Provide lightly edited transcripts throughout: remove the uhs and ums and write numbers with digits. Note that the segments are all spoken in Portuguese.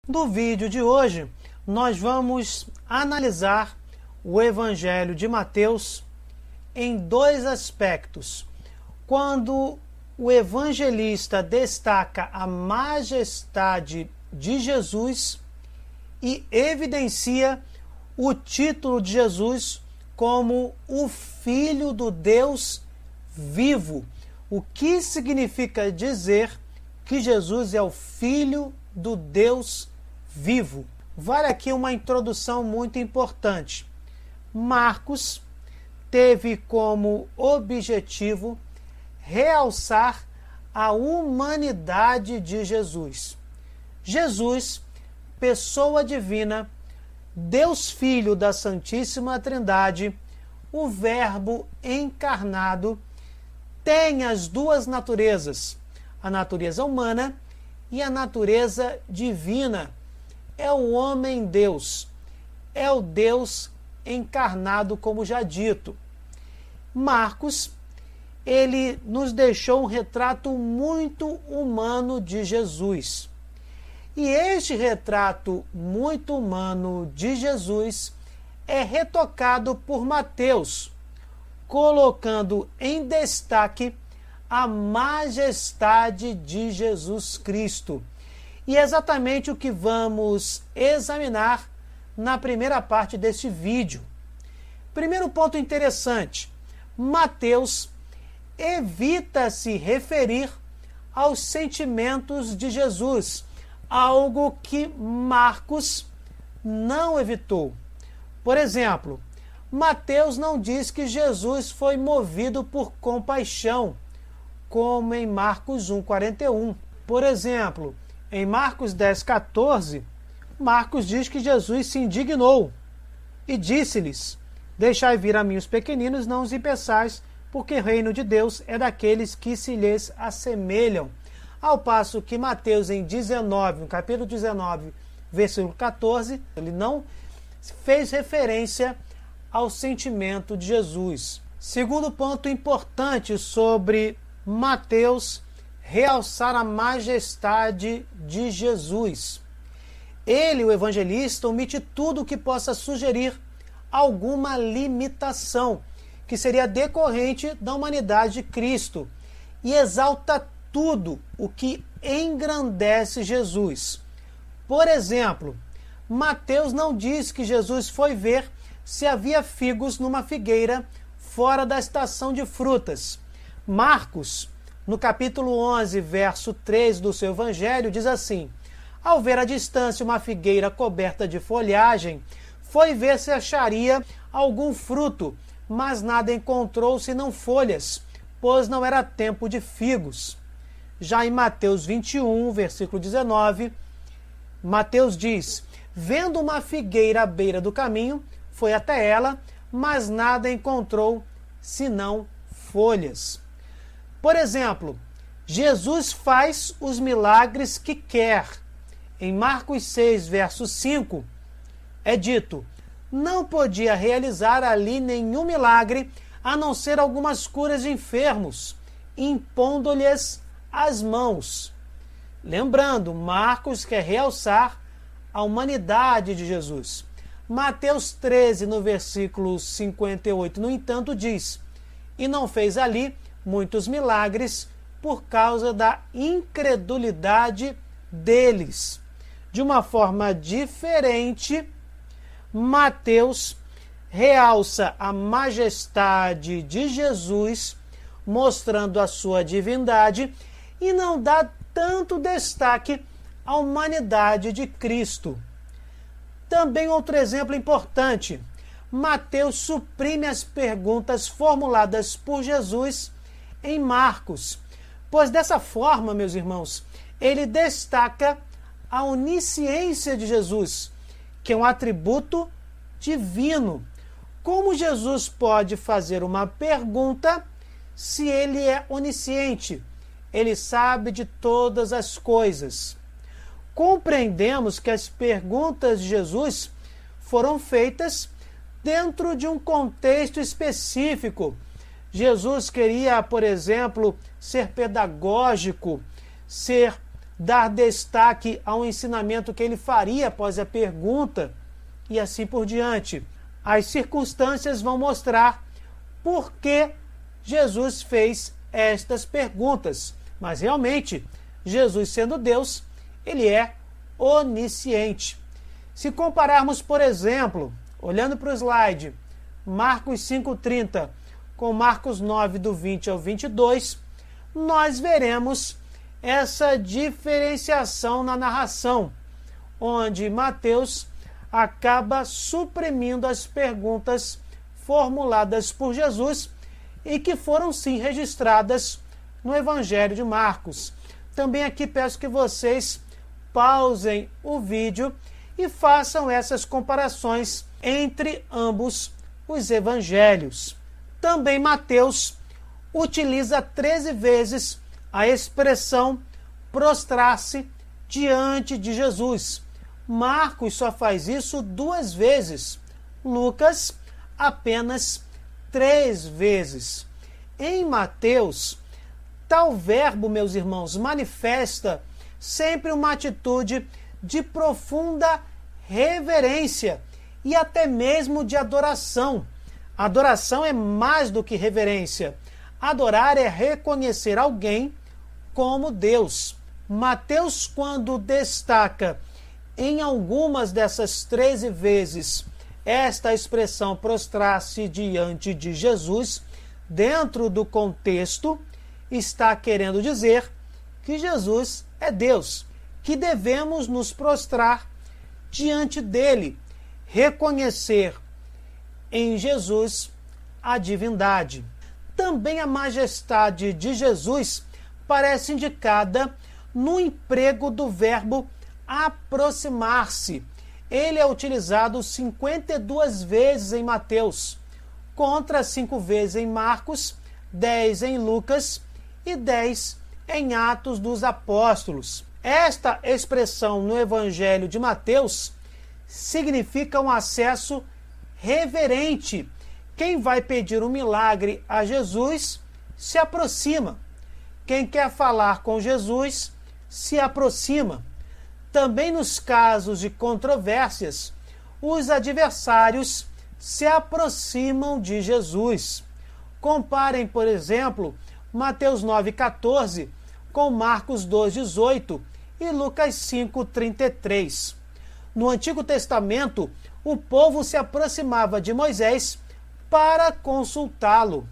No vídeo de hoje, nós vamos analisar o Evangelho de Mateus em dois aspectos. Quando o evangelista destaca a majestade de Jesus e evidencia o título de Jesus como o Filho do Deus vivo. O que significa dizer que Jesus é o Filho do Deus vivo? Vale aqui uma introdução muito importante. Marcos teve como objetivo realçar a humanidade de Jesus. Jesus, pessoa divina, Deus Filho da Santíssima Trindade, o Verbo encarnado, tem as duas naturezas, a natureza humana e a natureza divina. É o homem-Deus, é o Deus encarnado, como já dito. Marcos, ele nos deixou um retrato muito humano de Jesus. E este retrato muito humano de Jesus é retocado por Mateus, colocando em destaque a majestade de Jesus Cristo. E é exatamente o que vamos examinar na primeira parte deste vídeo. Primeiro ponto interessante: Mateus evita se referir aos sentimentos de Jesus, algo que Marcos não evitou. Por exemplo, Mateus não diz que Jesus foi movido por compaixão, como em Marcos 1,41. Por exemplo, em Marcos 10,14, Marcos diz que Jesus se indignou e disse-lhes: deixai vir a mim os pequeninos, não os impeçais, porque o reino de Deus é daqueles que se lhes assemelham. Ao passo que Mateus, em 19, no capítulo 19, versículo 14, ele não fez referência ao sentimento de Jesus. Segundo ponto importante sobre Mateus realçar a majestade de Jesus. Ele, o evangelista, omite tudo que possa sugerir alguma limitação que seria decorrente da humanidade de Cristo e exalta tudo o que engrandece Jesus. Por exemplo, Mateus não diz que Jesus foi ver se havia figos numa figueira fora da estação de frutas. Marcos, no capítulo 11, verso 3 do seu evangelho, diz assim: ao ver à distância uma figueira coberta de folhagem, foi ver se acharia algum fruto, mas nada encontrou senão folhas, pois não era tempo de figos. Já em Mateus 21, versículo 19, Mateus diz: vendo uma figueira à beira do caminho, foi até ela, mas nada encontrou senão folhas. Por exemplo, Jesus faz os milagres que quer. Em Marcos 6, verso 5, é dito: não podia realizar ali nenhum milagre, a não ser algumas curas de enfermos, impondo-lhes as mãos. Lembrando, Marcos quer realçar a humanidade de Jesus. Mateus 13, no versículo 58, no entanto, diz: e não fez ali muitos milagres por causa da incredulidade deles. De uma forma diferente, Mateus realça a majestade de Jesus, mostrando a sua divindade, e não dá tanto destaque à humanidade de Cristo. Também outro exemplo importante: Mateus suprime as perguntas formuladas por Jesus em Marcos, pois dessa forma, meus irmãos, ele destaca a onisciência de Jesus, que é um atributo divino. Como Jesus pode fazer uma pergunta se ele é onisciente? Ele sabe de todas as coisas. Compreendemos que as perguntas de Jesus foram feitas dentro de um contexto específico. Jesus queria, por exemplo, ser pedagógico, ser dar destaque a um ensinamento que ele faria após a pergunta, e assim por diante. As circunstâncias vão mostrar por que Jesus fez estas perguntas. Mas realmente, Jesus sendo Deus, ele é onisciente. Se compararmos, por exemplo, olhando para o slide, Marcos 5,30 com Marcos 9, do 20 ao 22, nós veremos essa diferenciação na narração, onde Mateus acaba suprimindo as perguntas formuladas por Jesus e que foram sim registradas no Evangelho de Marcos. Também aqui peço que vocês pausem o vídeo e façam essas comparações entre ambos os evangelhos. Também Mateus utiliza 13 vezes a expressão prostrar-se diante de Jesus. Marcos só faz isso 2 vezes. Lucas apenas 3 vezes. Em Mateus, tal verbo, meus irmãos, manifesta sempre uma atitude de profunda reverência e até mesmo de adoração. Adoração é mais do que reverência. Adorar é reconhecer alguém como Deus. Mateus, quando destaca em algumas dessas 13 vezes esta expressão prostrar-se diante de Jesus, dentro do contexto, está querendo dizer que Jesus é Deus, que devemos nos prostrar diante dele, reconhecer em Jesus a divindade. Também a majestade de Jesus parece indicada no emprego do verbo aproximar-se. Ele é utilizado 52 vezes em Mateus, contra 5 vezes em Marcos, 10 em Lucas e 10 em Atos dos Apóstolos. Esta expressão no Evangelho de Mateus significa um acesso reverente. Quem vai pedir um milagre a Jesus se aproxima. Quem quer falar com Jesus se aproxima. Também nos casos de controvérsias, os adversários se aproximam de Jesus. Comparem, por exemplo, Mateus 9,14 com Marcos 2,18 e Lucas 5,33. No Antigo Testamento, o povo se aproximava de Moisés para consultá-lo.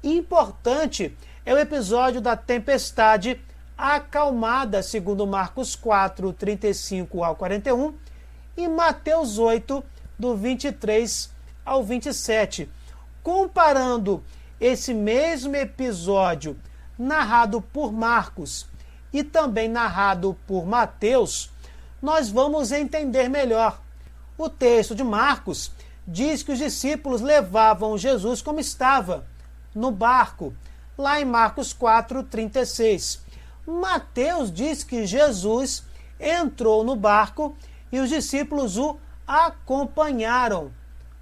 Importante é o episódio da tempestade acalmada, segundo Marcos 4, 35 ao 41, e Mateus 8, do 23 ao 27. Comparando esse mesmo episódio narrado por Marcos e também narrado por Mateus, nós vamos entender melhor. O texto de Marcos diz que os discípulos levavam Jesus como estava, no barco, lá em Marcos 4, 36. Mateus diz que Jesus entrou no barco e os discípulos o acompanharam.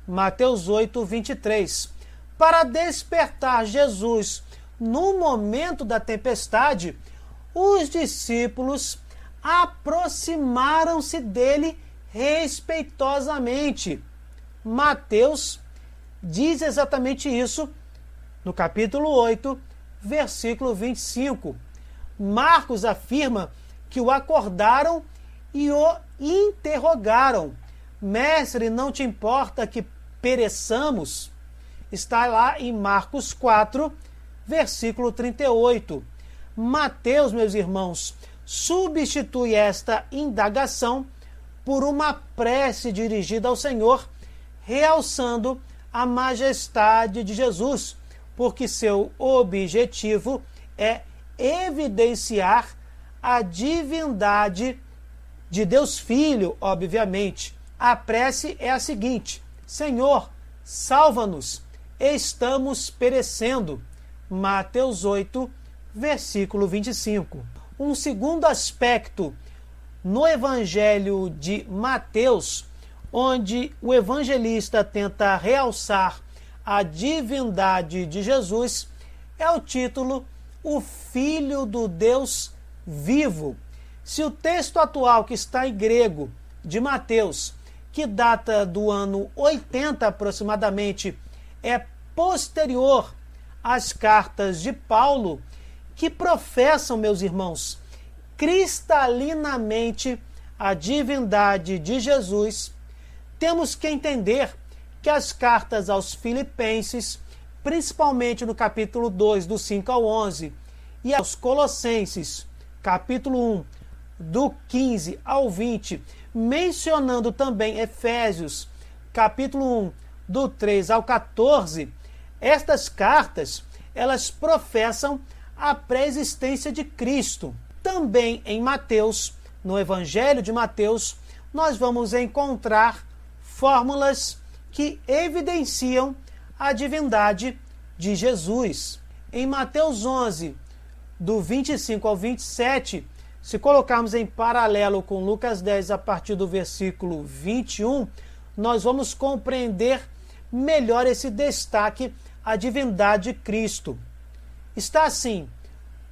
Mateus 8, 23. Para despertar Jesus no momento da tempestade, os discípulos aproximaram-se dele respeitosamente. Mateus diz exatamente isso no capítulo 8, versículo 25. Marcos afirma que o acordaram e o interrogaram. Mestre, não te importa que pereçamos? Está lá em Marcos 4, versículo 38. Mateus, meus irmãos, substitui esta indagação por uma prece dirigida ao Senhor, realçando a majestade de Jesus, porque seu objetivo é evidenciar a divindade de Deus Filho, obviamente. A prece é a seguinte: Senhor, salva-nos, estamos perecendo. Mateus 8, versículo 25. Um segundo aspecto no Evangelho de Mateus, onde o evangelista tenta realçar a divindade de Jesus, é o título O Filho do Deus Vivo. Se o texto atual que está em grego de Mateus, que data do ano 80 aproximadamente, é posterior às cartas de Paulo, que professam, meus irmãos, cristalinamente a divindade de Jesus, temos que entender que as cartas aos Filipenses, principalmente no capítulo 2, do 5 ao 11, e aos Colossenses, capítulo 1, do 15 ao 20, mencionando também Efésios, capítulo 1, do 3 ao 14, estas cartas, elas professam a pré-existência de Cristo. Também em Mateus, no Evangelho de Mateus, nós vamos encontrar fórmulas que evidenciam a divindade de Jesus. Em Mateus 11, do 25 ao 27, se colocarmos em paralelo com Lucas 10, a partir do versículo 21, nós vamos compreender melhor esse destaque à divindade de Cristo. Está assim: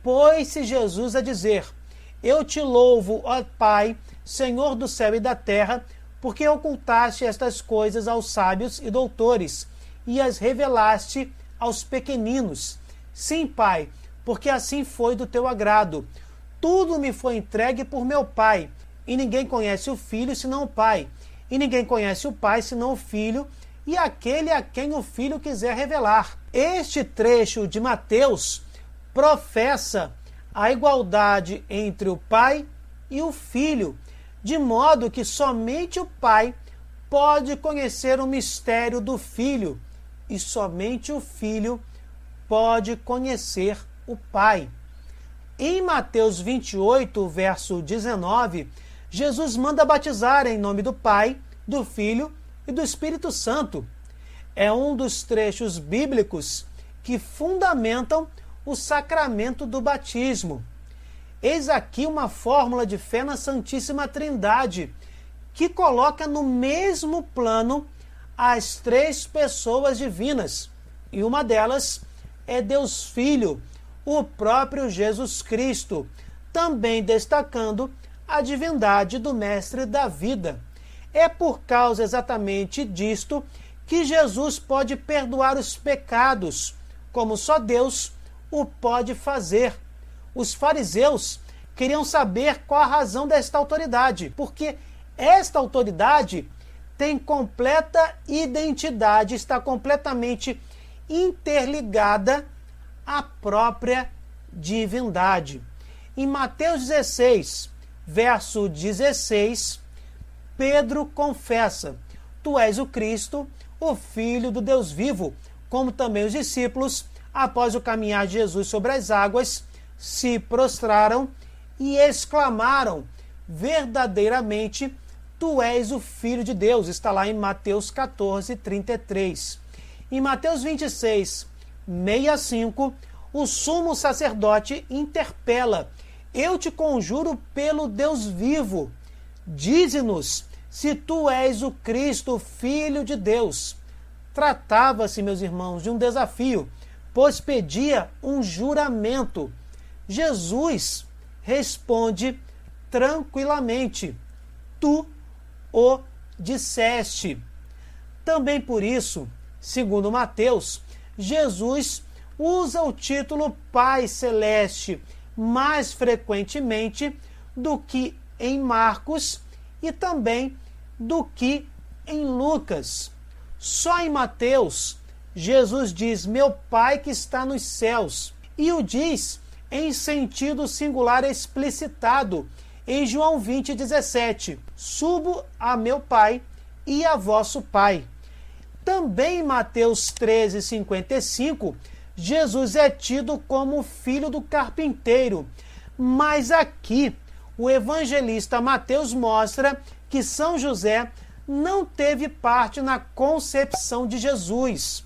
pôs-se Jesus a dizer: eu te louvo, ó Pai, Senhor do céu e da terra, porque ocultaste estas coisas aos sábios e doutores, e as revelaste aos pequeninos. Sim, Pai, porque assim foi do teu agrado. Tudo me foi entregue por meu Pai, e ninguém conhece o Filho senão o Pai, e ninguém conhece o Pai senão o Filho, e aquele a quem o Filho quiser revelar. Este trecho de Mateus professa a igualdade entre o Pai e o Filho, de modo que somente o Pai pode conhecer o mistério do Filho, e somente o Filho pode conhecer o Pai. Em Mateus 28, verso 19, Jesus manda batizar em nome do Pai, do Filho e do Espírito Santo. É um dos trechos bíblicos que fundamentam o sacramento do batismo. Eis aqui uma fórmula de fé na Santíssima Trindade, que coloca no mesmo plano as três pessoas divinas, e uma delas é Deus Filho, o próprio Jesus Cristo, também destacando a divindade do Mestre da vida. É por causa exatamente disto que Jesus pode perdoar os pecados, como só Deus o pode fazer. Os fariseus queriam saber qual a razão desta autoridade, porque esta autoridade tem completa identidade, está completamente interligada à própria divindade. Em Mateus 16, verso 16, Pedro confessa: tu és o Cristo, o Filho do Deus vivo, como também os discípulos, após o caminhar de Jesus sobre as águas, se prostraram e exclamaram: verdadeiramente, tu és o Filho de Deus. Está lá em Mateus 14, 33. Em Mateus 26, 65, o sumo sacerdote interpela: eu te conjuro pelo Deus vivo, dize-nos se tu és o Cristo, Filho de Deus. Tratava-se, meus irmãos, de um desafio, pois pedia um juramento. Jesus responde tranquilamente: tu o disseste. Também por isso, segundo Mateus, Jesus usa o título Pai Celeste mais frequentemente do que em Marcos e também do que em Lucas. Só em Mateus, Jesus diz: meu Pai que está nos céus, e o diz em sentido singular explicitado em João 20, 17: subo a meu Pai e a vosso Pai. Também em Mateus 13, 55, Jesus é tido como filho do carpinteiro, mas aqui o evangelista Mateus mostra que São José não teve parte na concepção de Jesus.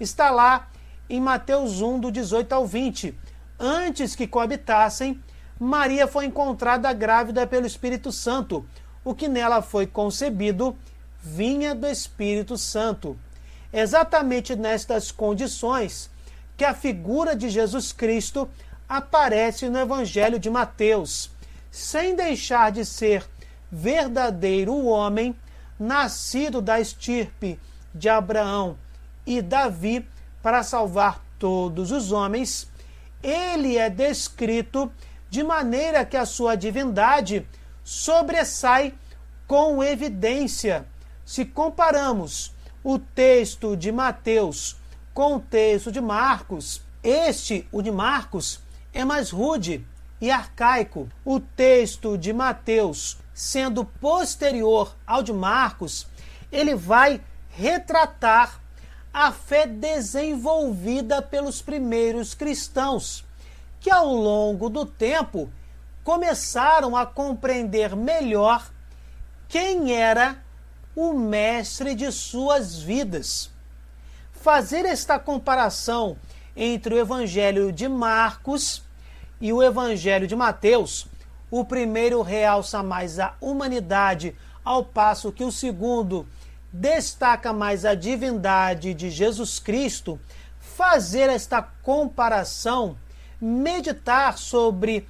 Está lá em Mateus 1, do 18 ao 20. Antes que coabitassem, Maria foi encontrada grávida pelo Espírito Santo. O que nela foi concebido vinha do Espírito Santo. Exatamente nestas condições que a figura de Jesus Cristo aparece no Evangelho de Mateus. sem deixar de ser verdadeiro homem, nascido da estirpe de Abraão e Davi para salvar todos os homens, ele é descrito de maneira que a sua divindade sobressai com evidência. Se comparamos o texto de Mateus com o texto de Marcos, o de Marcos, é mais rude e arcaico. O texto de Mateus, sendo posterior ao de Marcos, ele vai retratar a fé desenvolvida pelos primeiros cristãos, que ao longo do tempo começaram a compreender melhor quem era o mestre de suas vidas. Fazer esta comparação entre o Evangelho de Marcos e o Evangelho de Mateus, o primeiro realça mais a humanidade, ao passo que o segundo destaca mais a divindade de Jesus Cristo. Fazer esta comparação, meditar sobre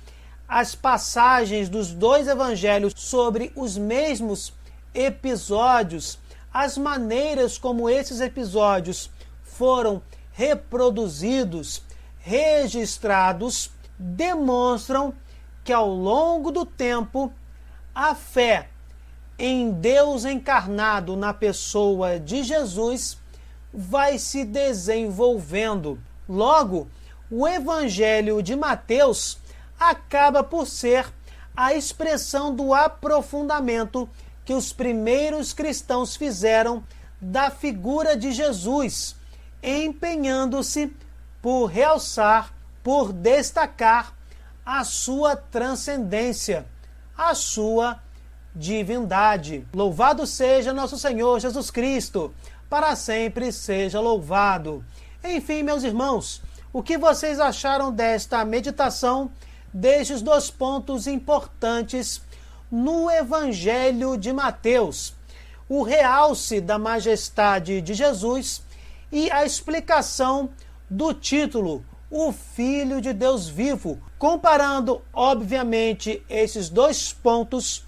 as passagens dos dois evangelhos, sobre os mesmos episódios, as maneiras como esses episódios foram reproduzidos, registrados, demonstram que ao longo do tempo a fé em Deus encarnado na pessoa de Jesus vai se desenvolvendo. Logo, o Evangelho de Mateus acaba por ser a expressão do aprofundamento que os primeiros cristãos fizeram da figura de Jesus, empenhando-se por realçar, por destacar a sua transcendência, a sua divindade. Louvado seja nosso Senhor Jesus Cristo, para sempre seja louvado. Enfim, meus irmãos, o que vocês acharam desta meditação, destes dois pontos importantes no Evangelho de Mateus? O realce da majestade de Jesus e a explicação do título, o Filho de Deus Vivo, comparando, obviamente, esses dois pontos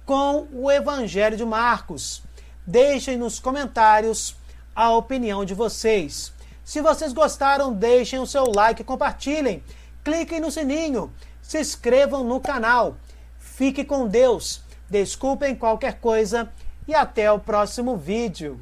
com o Evangelho de Marcos. Deixem nos comentários a opinião de vocês. Se vocês gostaram, deixem o seu like e compartilhem. Cliquem no sininho, se inscrevam no canal. Fique com Deus, desculpem qualquer coisa e até o próximo vídeo.